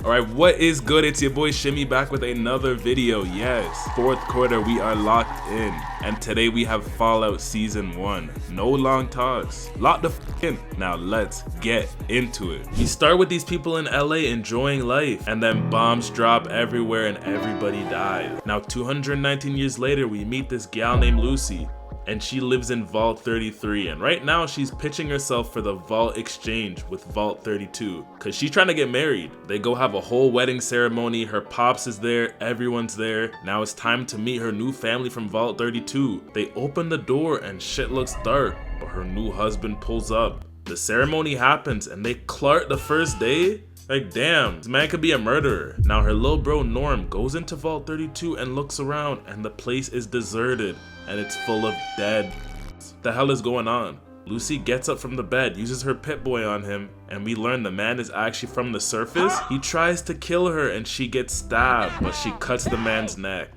Alright, what is good? It's your boy Shimmy back with another video. Yes, fourth quarter, we are locked in. And today we have Fallout Season 1. No long talks. Lock the f in. Now let's get into it. We start with these people in LA enjoying life. And then bombs drop everywhere and everybody dies. Now 219 years later, we meet this gal named Lucy. And she lives in Vault 33, and right now she's pitching herself for the Vault exchange with Vault 32 because she's trying to get married. They go have a whole wedding ceremony, her pops is there, everyone's there. Now it's time to meet her new family from Vault 32. They open the door and shit looks dark, but her new husband pulls up. The ceremony happens and they Clark the first day? Like damn, this man could be a murderer. Now her little bro Norm goes into Vault 32 and looks around and the place is deserted and it's full of dead. What the hell is going on? Lucy gets up from the bed, uses her Pip-Boy on him, and we learn the man is actually from the surface. He tries to kill her and she gets stabbed, but she cuts the man's neck.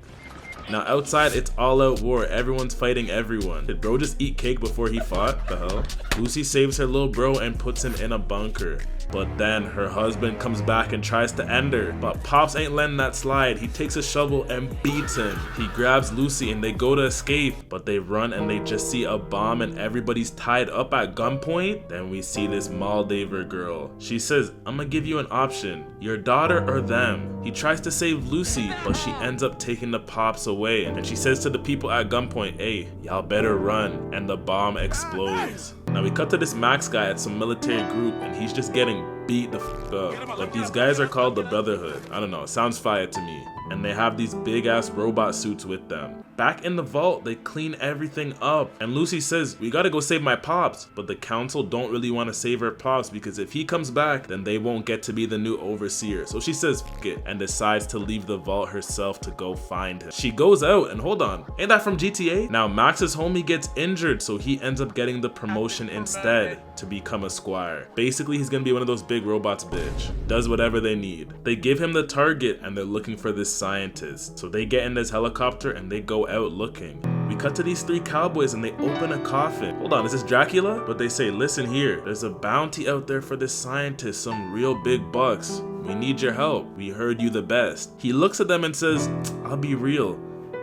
Now outside, it's all out war. Everyone's fighting everyone. Did bro just eat cake before he fought? The hell? Lucy saves her little bro and puts him in a bunker. But then her husband comes back and tries to end her. But Pops ain't letting that slide. He takes a shovel and beats him. He grabs Lucy and they go to escape. But they run and they just see a bomb and everybody's tied up at gunpoint. Then we see this Moldaver girl. She says, I'm gonna give you an option. Your daughter or them. He tries to save Lucy, but she ends up taking the Pops away. And she says to the people at gunpoint, hey, y'all better run. And the bomb explodes. Now we cut to this Max guy at some military group and he's just getting beat the f up. But these guys are called the Brotherhood. I don't know, it sounds fire to me. And they have these big ass robot suits with them. Back in the vault, they clean everything up. And Lucy says, we gotta go save my pops. But the council don't really want to save her pops because if he comes back, then they won't get to be the new overseer. So she says, f it, and decides to leave the vault herself to go find him. She goes out and hold on, ain't that from GTA? Now Max's homie gets injured, so he ends up getting the promotion instead to become a squire. Basically, he's gonna be one of those big robots, bitch. Does whatever they need. They give him the target and they're looking for this scientist. So they get in this helicopter and they go out looking. We cut to these three cowboys and they open a coffin. Hold on, is this Dracula? But they say, listen here, there's a bounty out there for this scientist, some real big bucks. We need your help. We heard you the best. He looks at them and says, I'll be real.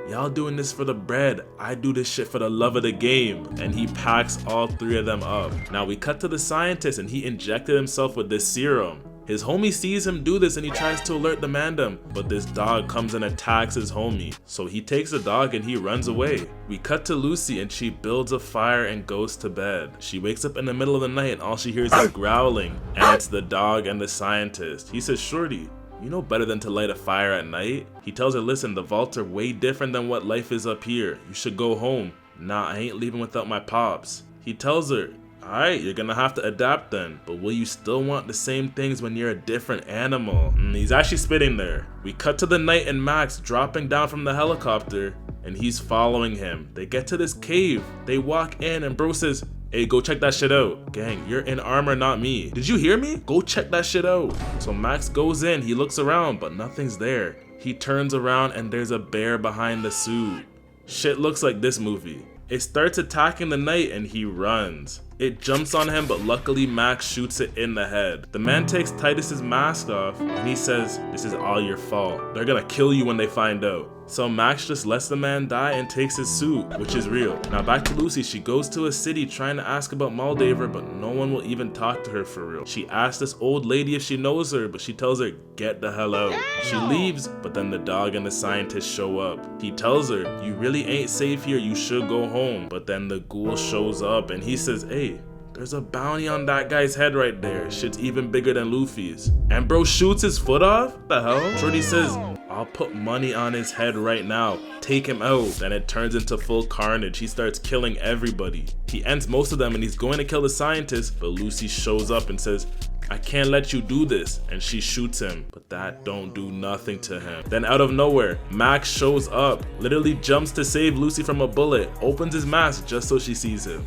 Y'all doing this for the bread. I do this shit for the love of the game. And he packs all three of them up. Now we cut to the scientist and he injected himself with this serum. His homie sees him do this and he tries to alert the mandem, but this dog comes and attacks his homie. So he takes the dog and he runs away. We cut to Lucy and she builds a fire and goes to bed. She wakes up in the middle of the night and all she hears is growling, and it's the dog and the scientist. He says, shorty, you know better than to light a fire at night? He tells her, listen, the vaults are way different than what life is up here. You should go home. Nah, I ain't leaving without my pops. He tells her, alright, you're gonna have to adapt then, but will you still want the same things when you're a different animal? He's actually spitting there. We cut to the night and Max dropping down from the helicopter, and he's following him. They get to this cave, they walk in, and bro says, hey, go check that shit out. Gang, you're in armor, not me. Did you hear me? Go check that shit out. So Max goes in, he looks around, but nothing's there. He turns around and there's a bear behind the suit. Shit looks like this movie. It starts attacking the knight and he runs. It jumps on him, but luckily Max shoots it in the head. The man takes Titus's mask off and he says, this is all your fault. They're gonna kill you when they find out. So Max just lets the man die and takes his suit, which is real. Now back to Lucy, she goes to a city trying to ask about Moldaver, but no one will even talk to her for real. She asks this old lady if she knows her, but she tells her, get the hell out. She leaves, but then the dog and the scientist show up. He tells her, you really ain't safe here, you should go home. But then the ghoul shows up and he says, hey, there's a bounty on that guy's head right there. Shit's even bigger than Luffy's. And bro shoots his foot off? What the hell? Shorty says, I'll put money on his head right now. Take him out. Then it turns into full carnage. He starts killing everybody. He ends most of them and he's going to kill the scientist, but Lucy shows up and says, I can't let you do this. And she shoots him, but that don't do nothing to him. Then out of nowhere, Max shows up, literally jumps to save Lucy from a bullet, opens his mask just so she sees him.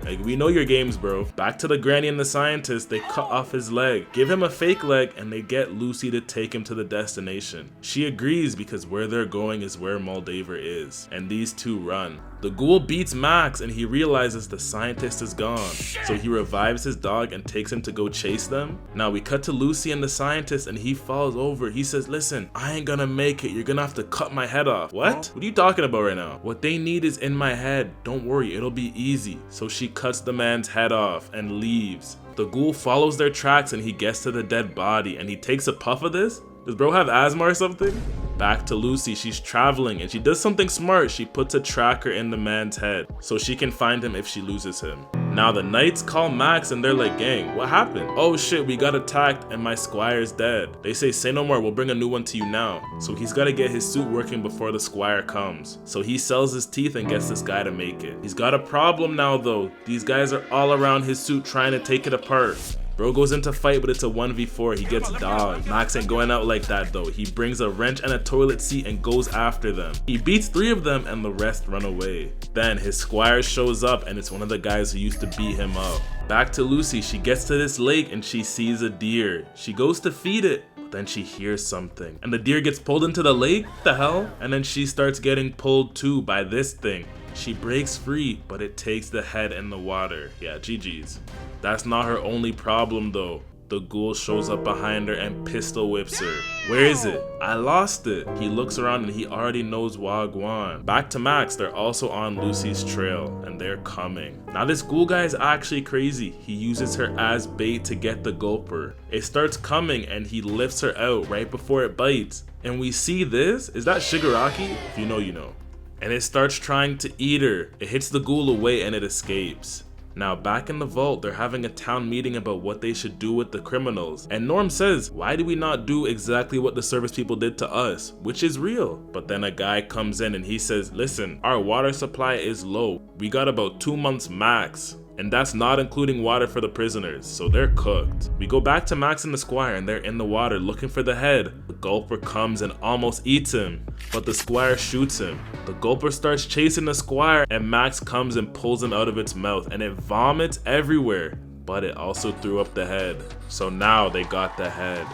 Like, we know your games, bro. Back to the granny and the scientist, they cut off his leg, give him a fake leg, and they get Lucy to take him to the destination. She agrees because where they're going is where Moldaver is, and these two run. The ghoul beats Max and he realizes the scientist is gone, so he revives his dog and takes him to go chase them. Now we cut to Lucy and the scientist and he falls over. He says, listen, I ain't gonna make it. You're gonna have to cut my head off. What? What are you talking about right now? What they need is in my head. Don't worry, it'll be easy. So she cuts the man's head off and leaves. The ghoul follows their tracks and he gets to the dead body and he takes a puff of this. Does bro have asthma or something? Back to Lucy, she's traveling and she does something smart. She puts a tracker in the man's head so she can find him if she loses him. Now the knights call Max and they're like, gang, what happened? Oh shit, we got attacked and my squire's dead. They say, say no more, we'll bring a new one to you now. So he's gotta get his suit working before the squire comes. So he sells his teeth and gets this guy to make it. He's got a problem now though. These guys are all around his suit trying to take it apart. Bro goes into fight, but it's a 1v4. He gets dogged. Max ain't going out like that though. He brings a wrench and a toilet seat and goes after them. He beats 3 of them and the rest run away. Then his squire shows up and it's one of the guys who used to beat him up. Back to Lucy, she gets to this lake and she sees a deer. She goes to feed it, but then she hears something. And the deer gets pulled into the lake? What the hell? And then she starts getting pulled too by this thing. She breaks free, but it takes the head in the water. Yeah, GG's. That's not her only problem though. The ghoul shows up behind her and pistol whips her. Where is it? I lost it. He looks around and he already knows Wagwan. Back to Max, they're also on Lucy's trail and they're coming. Now this ghoul guy is actually crazy. He uses her as bait to get the gulper. It starts coming and he lifts her out right before it bites. And we see this. Is that Shigaraki? If you know, you know. And it starts trying to eat her. It hits the ghoul away and it escapes. Now back in the vault, they're having a town meeting about what they should do with the criminals. And Norm says, why do we not do exactly what the service people did to us? Which is real. But then a guy comes in and he says, listen, our water supply is low. We got about 2 months max. And that's not including water for the prisoners, so they're cooked. We go back to Max and the squire and they're in the water looking for the head. The gulper comes and almost eats him, but the squire shoots him. The gulper starts chasing the squire and Max comes and pulls him out of its mouth and it vomits everywhere, but it also threw up the head. So now they got the head.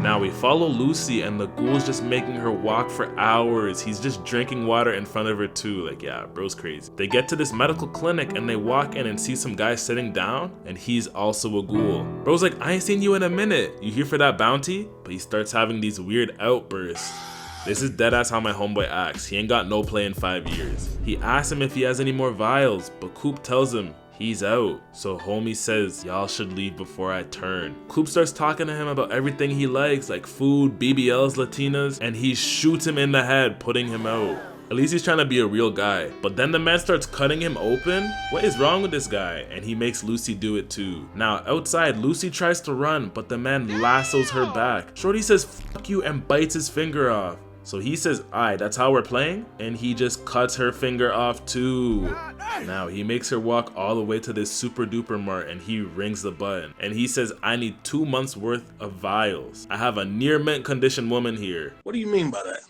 Now we follow Lucy and the ghoul's just making her walk for hours. He's just drinking water in front of her too. Like, yeah, bro's crazy. They get to this medical clinic and they walk in and see some guy sitting down and he's also a ghoul. Bro's like, I ain't seen you in a minute. You here for that bounty? But he starts having these weird outbursts. This is deadass how my homeboy acts. He ain't got no play in 5 years. He asks him if he has any more vials, but Coop tells him he's out. So homie says, y'all should leave before I turn. Coop starts talking to him about everything he likes, like food, BBLs, Latinas, and he shoots him in the head, putting him out. At least he's trying to be a real guy. But then the man starts cutting him open. What is wrong with this guy? And he makes Lucy do it too. Now outside, Lucy tries to run, but the man lassos her back. Shorty says, fuck you, and bites his finger off. So he says, alright, that's how we're playing? And he just cuts her finger off too. Now he makes her walk all the way to this super duper mart and he rings the button. And he says, I need 2 months worth of vials. I have a near mint condition woman here. What do you mean by that?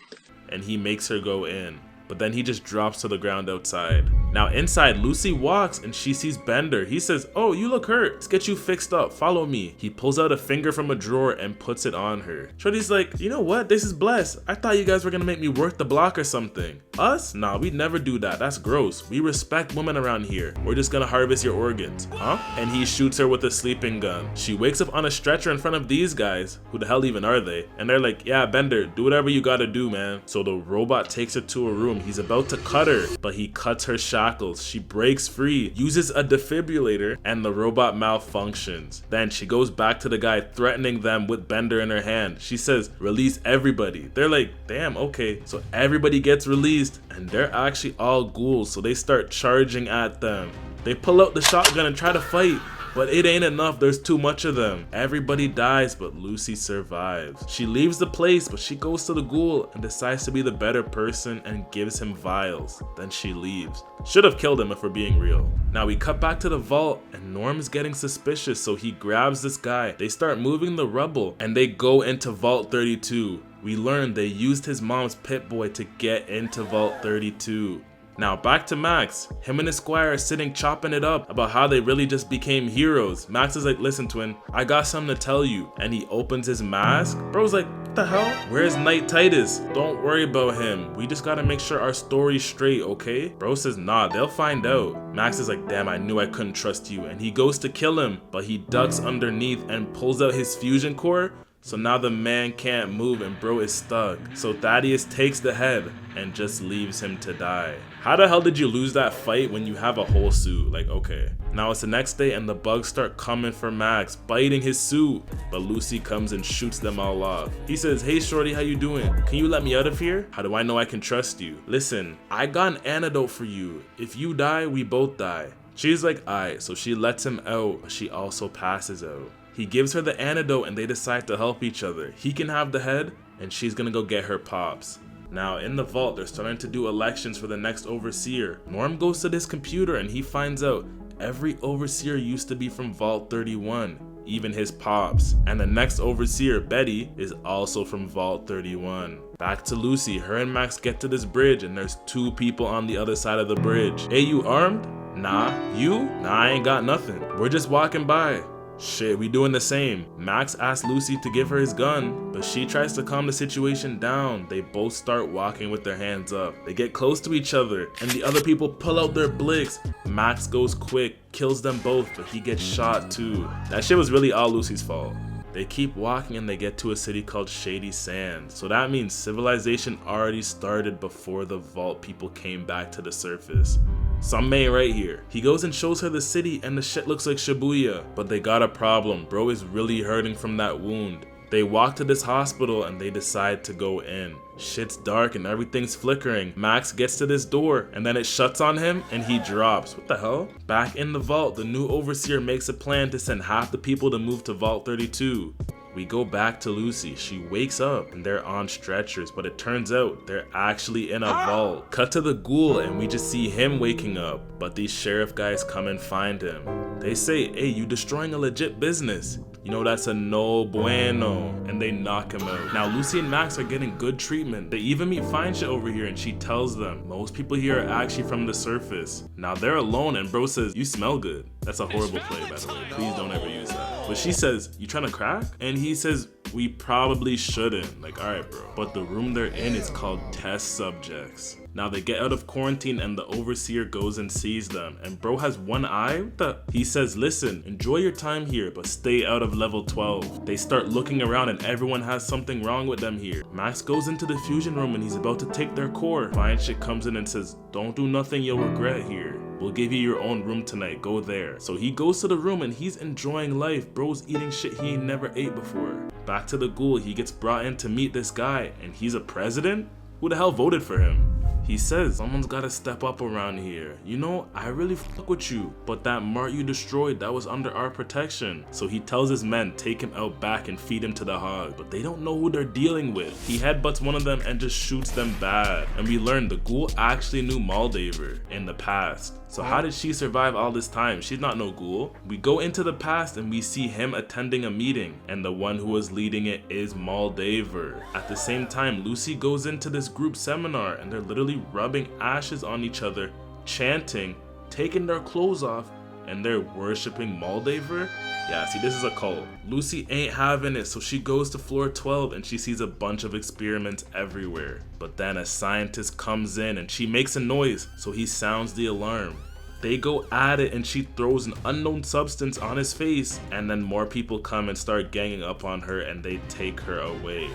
And he makes her go in. But then he just drops to the ground outside. Now inside, Lucy walks and she sees Bender. He says, oh, you look hurt. Let's get you fixed up. Follow me. He pulls out a finger from a drawer and puts it on her. Shorty's like, you know what? This is blessed. I thought you guys were gonna make me work the block or something. Us? Nah, we'd never do that. That's gross. We respect women around here. We're just gonna harvest your organs. Huh? And he shoots her with a sleeping gun. She wakes up on a stretcher in front of these guys. Who the hell even are they? And they're like, yeah, Bender, do whatever you gotta do, man. So the robot takes her to a room. He's about to cut her, but he cuts her shackles. She breaks free, uses a defibrillator, and the robot malfunctions. Then she goes back to the guy, threatening them with Bender in her hand. She says, release everybody. They're like, damn, okay. So everybody gets released, and they're actually all ghouls, so they start charging at them. They pull out the shotgun and try to fight, but it ain't enough, there's too much of them. Everybody dies, but Lucy survives. She leaves the place, but she goes to the ghoul and decides to be the better person and gives him vials. Then she leaves. Should have killed him if we're being real. Now we cut back to the vault and Norm is getting suspicious, so he grabs this guy. They start moving the rubble and they go into Vault 32. We learn they used his mom's Pit-Boy to get into Vault 32. Now back to Max. Him and his squire are sitting chopping it up about how they really just became heroes. Max is like, listen twin, I got something to tell you. And he opens his mask. Bro's like, what the hell? Where's Knight Titus? Don't worry about him. We just gotta make sure our story's straight, okay? Bro says, nah, they'll find out. Max is like, damn, I knew I couldn't trust you. And he goes to kill him, but he ducks underneath and pulls out his fusion core. So now the man can't move and bro is stuck. So Thaddeus takes the head and just leaves him to die. How the hell did you lose that fight when you have a whole suit? Like, okay. Now it's the next day and the bugs start coming for Max, biting his suit. But Lucy comes and shoots them all off. He says, hey shorty, how you doing? Can you let me out of here? How do I know I can trust you? Listen, I got an antidote for you. If you die, we both die. She's like, aight, so she lets him out, but she also passes out. He gives her the antidote and they decide to help each other. He can have the head and she's gonna go get her pops. Now in the vault, they're starting to do elections for the next overseer. Norm goes to this computer and he finds out every overseer used to be from Vault 31, even his pops. And the next overseer, Betty, is also from Vault 31. Back to Lucy, her and Max get to this bridge and there's 2 people on the other side of the bridge. Hey, you armed? Nah. You? Nah, I ain't got nothing. We're just walking by. Shit, we doing the same. Max asks Lucy to give her his gun, but she tries to calm the situation down. They both start walking with their hands up. They get close to each other, and the other people pull out their blicks. Max goes quick, kills them both, but he gets shot too. That shit was really all Lucy's fault. They keep walking and they get to a city called Shady Sands. So that means civilization already started before the vault people came back to the surface. Some man right here. He goes and shows her the city and the shit looks like Shibuya. But they got a problem. Bro is really hurting from that wound. They walk to this hospital and they decide to go in. Shit's dark and everything's flickering. Max gets to this door and then it shuts on him and he drops. What the hell? Back in the vault, the new overseer makes a plan to send half the people to move to Vault 32. We go back to Lucy. She wakes up and they're on stretchers, but it turns out they're actually in a vault. Cut to the ghoul and we just see him waking up, but these sheriff guys come and find him. They say, hey, you destroying a legit business. You know that's a no bueno, and they knock him out. Now Lucy and Max are getting good treatment. They even meet Fine Shit over here and she tells them most people here are actually from the surface. Now they're alone and bro says, you smell good. That's a horrible play, by the way. Please don't ever use that. But she says, you trying to crack? And he says, we probably shouldn't. Like, alright bro. But the room they're in is called test subjects. Now they get out of quarantine and the overseer goes and sees them. And bro has one eye? What the? He says, listen, enjoy your time here, but stay out of level 12. They start looking around and everyone has something wrong with them here. Max goes into the fusion room and he's about to take their core. Fine Shit comes in and says, don't do nothing you'll regret here. We'll give you your own room tonight, go there. So he goes to the room and he's enjoying life. Bro's eating shit he ain't never ate before. Back to the ghoul, he gets brought in to meet this guy and he's a president? Who the hell voted for him? He says, someone's gotta step up around here. You know, I really fuck with you, but that mart you destroyed, that was under our protection. So he tells his men, take him out back and feed him to the hog, but they don't know who they're dealing with. He headbutts one of them and just shoots them bad. And we learn the ghoul actually knew Moldaver in the past. So how did she survive all this time? She's not no ghoul. We go into the past and we see him attending a meeting, and the one who was leading it is Moldaver. At the same time, Lucy goes into this group seminar and they're literally rubbing ashes on each other, chanting, taking their clothes off, and they're worshipping Moldaver? Yeah, see, this is a cult. Lucy ain't having it, so she goes to floor 12 and she sees a bunch of experiments everywhere. But then a scientist comes in and she makes a noise, so he sounds the alarm. They go at it and she throws an unknown substance on his face, and then more people come and start ganging up on her and they take her away.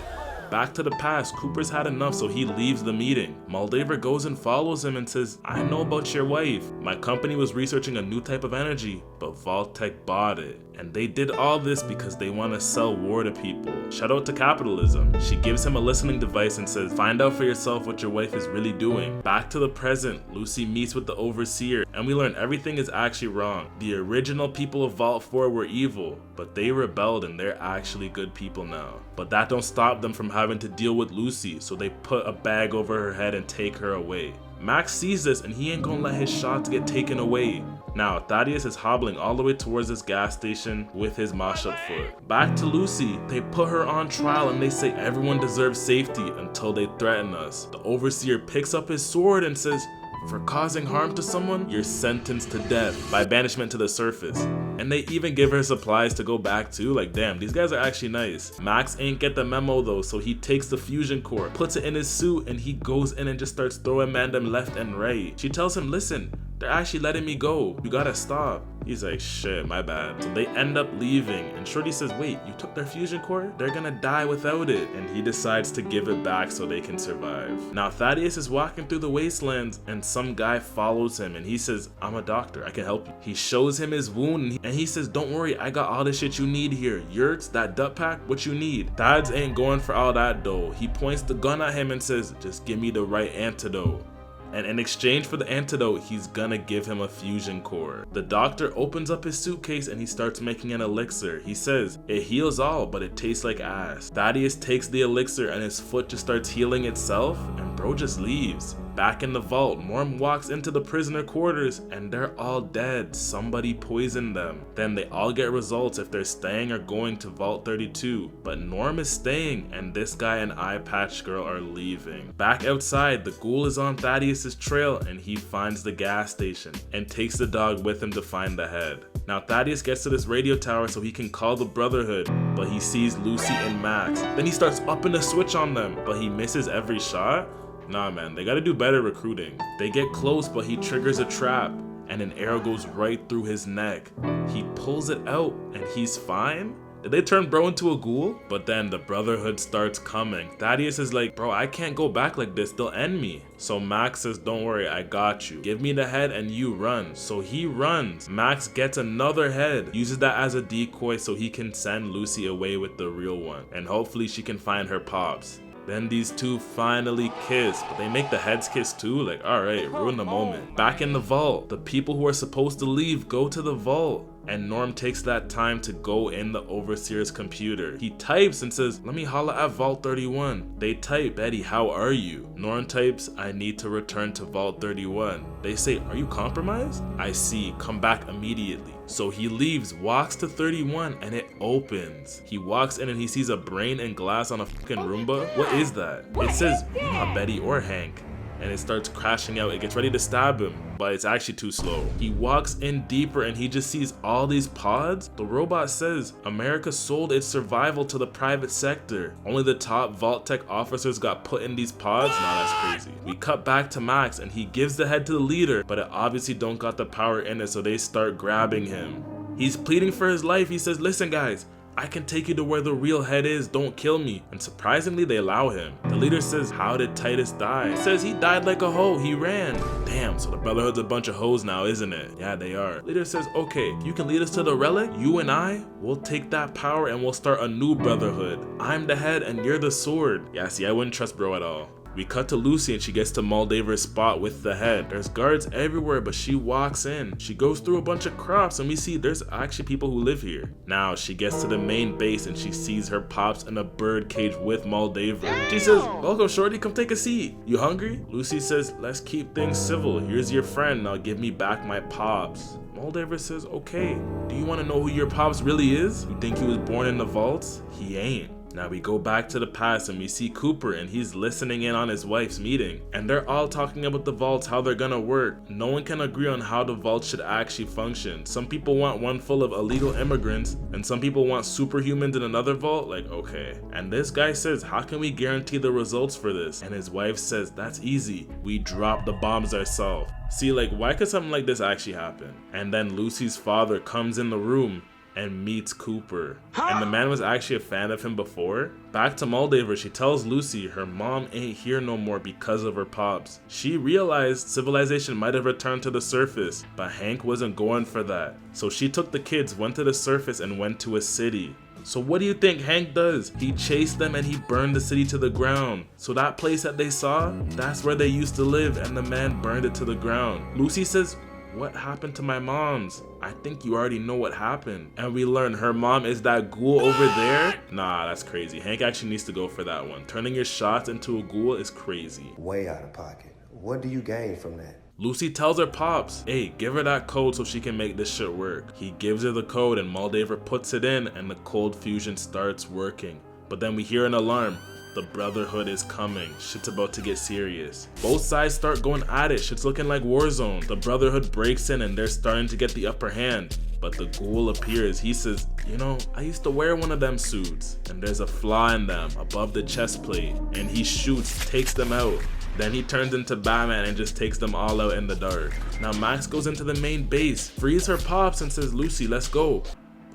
Back to the past, Cooper's had enough, so he leaves the meeting. Moldaver goes and follows him and says, I know about your wife. My company was researching a new type of energy, but Vault-Tec bought it. And they did all this because they want to sell war to people. Shout out to capitalism. She gives him a listening device and says, find out for yourself what your wife is really doing. Back to the present, Lucy meets with the overseer, and we learn everything is actually wrong. The original people of Vault 4 were evil, but they rebelled and they're actually good people now. But that don't stop them from having to deal with Lucy, so they put a bag over her head and take her away. Max sees this and he ain't gonna let his shots get taken away. Now, Thaddeus is hobbling all the way towards this gas station with his mashed-up foot. Back to Lucy, they put her on trial and they say everyone deserves safety until they threaten us. The overseer picks up his sword and says, For causing harm to someone, you're sentenced to death by banishment to the surface. And they even give her supplies to go back to. Like, damn, these guys are actually nice. Max ain't get the memo though, so he takes the fusion core, puts it in his suit, and he goes in and just starts throwing Mandem left and right. She tells him, listen, they're actually letting me go. You gotta stop. He's like, shit, my bad. So they end up leaving, and Shorty says, wait, you took their fusion core? They're gonna die without it. And he decides to give it back so they can survive. Now Thaddeus is walking through the wastelands, and some guy follows him, and he says, I'm a doctor, I can help you. He shows him his wound, and he says, don't worry, I got all the shit you need here. Yurts, that duck pack, what you need. Thads ain't going for all that though. He points the gun at him and says, just give me the right antidote. And in exchange for the antidote, he's gonna give him a fusion core. The doctor opens up his suitcase and he starts making an elixir. He says, it heals all, but it tastes like ass. Thaddeus takes the elixir and his foot just starts healing itself, and bro just leaves. Back in the vault, Norm walks into the prisoner quarters and they're all dead. Somebody poisoned them. Then they all get results if they're staying or going to Vault 32. But Norm is staying and this guy and Eye Patch Girl are leaving. Back outside, the ghoul is on Thaddeus' trail and he finds the gas station and takes the dog with him to find the head. Now Thaddeus gets to this radio tower so he can call the Brotherhood, but he sees Lucy and Max. Then he starts upping the switch on them, but he misses every shot. Nah man, they gotta do better recruiting. They get close, but he triggers a trap and an arrow goes right through his neck. He pulls it out and he's fine? Did they turn bro into a ghoul? But then the Brotherhood starts coming. Thaddeus is like, bro, I can't go back like this, they'll end me. So Max says, don't worry, I got you. Give me the head and you run. So he runs. Max gets another head, uses that as a decoy so he can send Lucy away with the real one. And hopefully she can find her pops. Then these two finally kiss, but they make the heads kiss too. Like, alright, ruin the moment. Back in the vault, the people who are supposed to leave go to the vault. And Norm takes that time to go in the Overseer's computer. He types and says, let me holla at Vault 31. They type, Betty, how are you? Norm types, I need to return to Vault 31. They say, are you compromised? I see, come back immediately. So he leaves, walks to 31, and it opens. He walks in and he sees a brain and glass on a fucking Roomba. What is that? It says, not Betty or Hank. And it starts crashing out. It gets ready to stab him, but it's actually too slow. He walks in deeper and he just sees all these pods. The robot says, America sold its survival to the private sector. Only the top Vault-Tec officers got put in these pods? Nah, that's crazy. We cut back to Max and he gives the head to the leader, but it obviously don't got the power in it, so they start grabbing him. He's pleading for his life. He says, listen guys, I can take you to where the real head is, don't kill me. And surprisingly, they allow him. The leader says, how did Titus die? He says he died like a hoe, he ran. Damn, so the Brotherhood's a bunch of hoes now, isn't it? Yeah, they are. Leader says, okay, if you can lead us to the relic, you and I, we'll take that power and we'll start a new Brotherhood. I'm the head and you're the sword. Yeah, see, I wouldn't trust bro at all. We cut to Lucy and she gets to Moldaver's spot with the head. There's guards everywhere, but she walks in. She goes through a bunch of crops and we see there's actually people who live here. Now she gets to the main base and she sees her pops in a bird cage with Moldaver. She says, welcome shorty, come take a seat. You hungry? Lucy says, let's keep things civil. Here's your friend, now give me back my pops. Moldaver says, okay, do you want to know who your pops really is? You think he was born in the vaults? He ain't. Now we go back to the past and we see Cooper and he's listening in on his wife's meeting. And they're all talking about the vaults, how they're gonna work. No one can agree on how the vault should actually function. Some people want one full of illegal immigrants and some people want superhumans in another vault. Like, okay. And this guy says, how can we guarantee the results for this? And his wife says, that's easy. We drop the bombs ourselves. See, like, why could something like this actually happen? And then Lucy's father comes in the room and meets Cooper. And the man was actually a fan of him before. Back to Moldaver, she tells Lucy her mom ain't here no more because of her pops. She realized civilization might have returned to the surface, but Hank wasn't going for that. So she took the kids, went to the surface, and went to a city. So what do you think Hank does? He chased them and he burned the city to the ground. So that place that they saw, that's where they used to live, and the man burned it to the ground. Lucy says, what happened to my moms? I think you already know what happened. And we learn her mom is that ghoul over there? Nah, that's crazy. Hank actually needs to go for that one. Turning your shots into a ghoul is crazy. Way out of pocket. What do you gain from that? Lucy tells her pops, hey, give her that code so she can make this shit work. He gives her the code and Moldaver puts it in and the cold fusion starts working. But then we hear an alarm. The Brotherhood is coming. Shit's about to get serious. Both sides start going at it. Shit's looking like Warzone. The Brotherhood breaks in and they're starting to get the upper hand. But the ghoul appears. He says, you know, I used to wear one of them suits. And there's a flaw in them above the chest plate. And he shoots, takes them out. Then he turns into Batman and just takes them all out in the dark. Now Max goes into the main base, frees her pops and says, Lucy, let's go.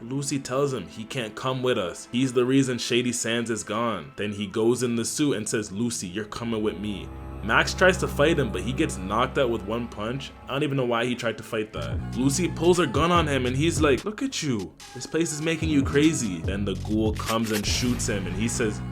Lucy tells him he can't come with us. He's the reason Shady Sands is gone. Then he goes in the suit and says, Lucy, you're coming with me. Max tries to fight him, but he gets knocked out with one punch. I don't even know why he tried to fight that. Lucy pulls her gun on him and he's like, look at you. This place is making you crazy. Then the ghoul comes and shoots him and he says,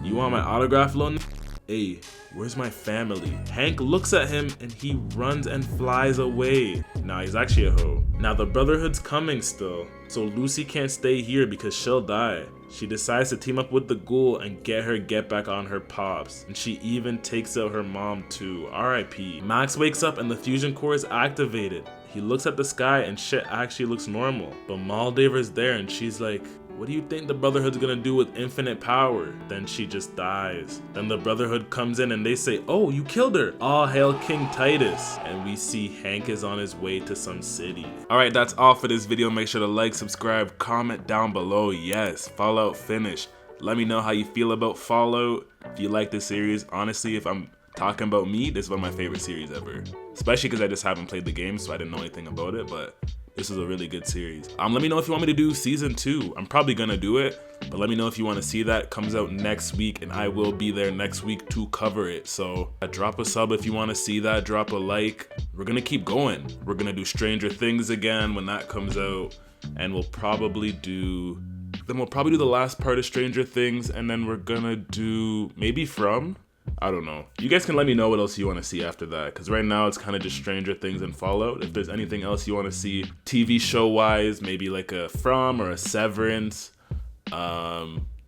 you want my autograph, little n-? Hey, where's my family? Hank looks at him and he runs and flies away. Nah, he's actually a hoe. Now the Brotherhood's coming still, so Lucy can't stay here because she'll die. She decides to team up with the ghoul and get back on her pops. And she even takes out her mom too, RIP. Max wakes up and the fusion core is activated. He looks at the sky and shit actually looks normal. But Moldaver's there and she's like, what do you think the Brotherhood's gonna do with infinite power? Then she just dies. Then the Brotherhood comes in and they say, oh, you killed her. All hail King Titus. And we see Hank is on his way to some city. Alright, that's all for this video. Make sure to like, subscribe, comment down below. Yes, Fallout finished. Let me know how you feel about Fallout. If you like this series, honestly, if I'm talking about me, this is one of my favorite series ever. Especially because I just haven't played the game, so I didn't know anything about it, but this is a really good series. Let me know if you want me to do season 2. I'm probably gonna do it, but let me know if you want to see that. It comes out next week and I will be there next week to cover it. So drop a sub if you want to see that, drop a like. We're gonna keep going. We're gonna do Stranger Things again when that comes out, and we'll probably do the last part of Stranger Things, and then we're gonna do maybe From. I don't know. You guys can let me know what else you want to see after that, because right now it's kind of just Stranger Things and Fallout. If there's anything else you want to see TV show wise, maybe like a From or a Severance,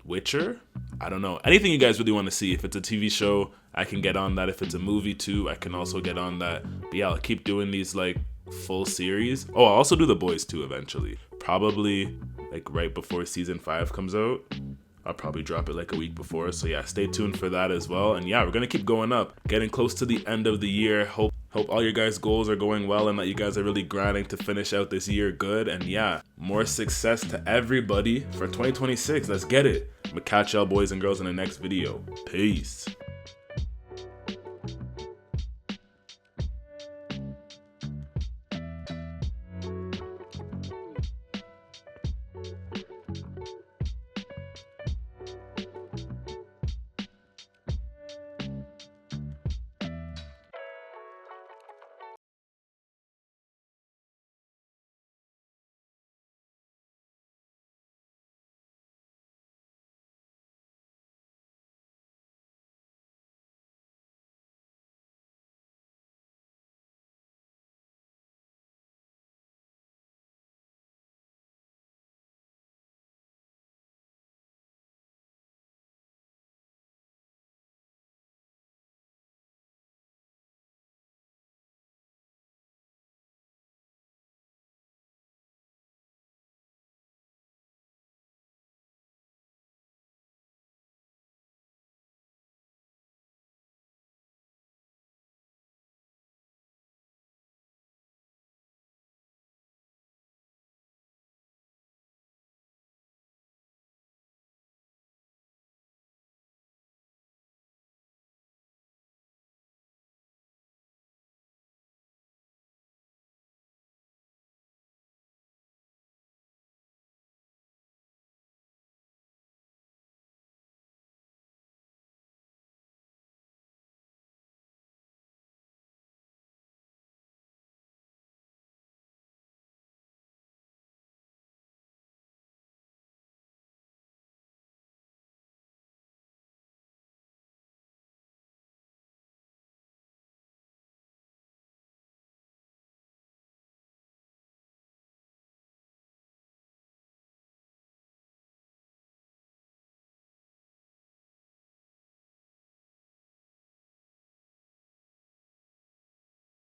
Witcher, I don't know. Anything you guys really want to see. If it's a TV show, I can get on that. If it's a movie too, I can also get on that. But yeah, I'll keep doing these like full series. Oh, I'll also do The Boys too eventually. Probably like right before season 5 comes out. I'll probably drop it like a week before, so yeah, stay tuned for that as well. And yeah, we're gonna keep going up, getting close to the end of the year. Hope all your guys' goals are going well and that you guys are really grinding to finish out this year good. And yeah, more success to everybody for 2026. Let's get it. I'm gonna catch y'all boys and girls in the next video. Peace.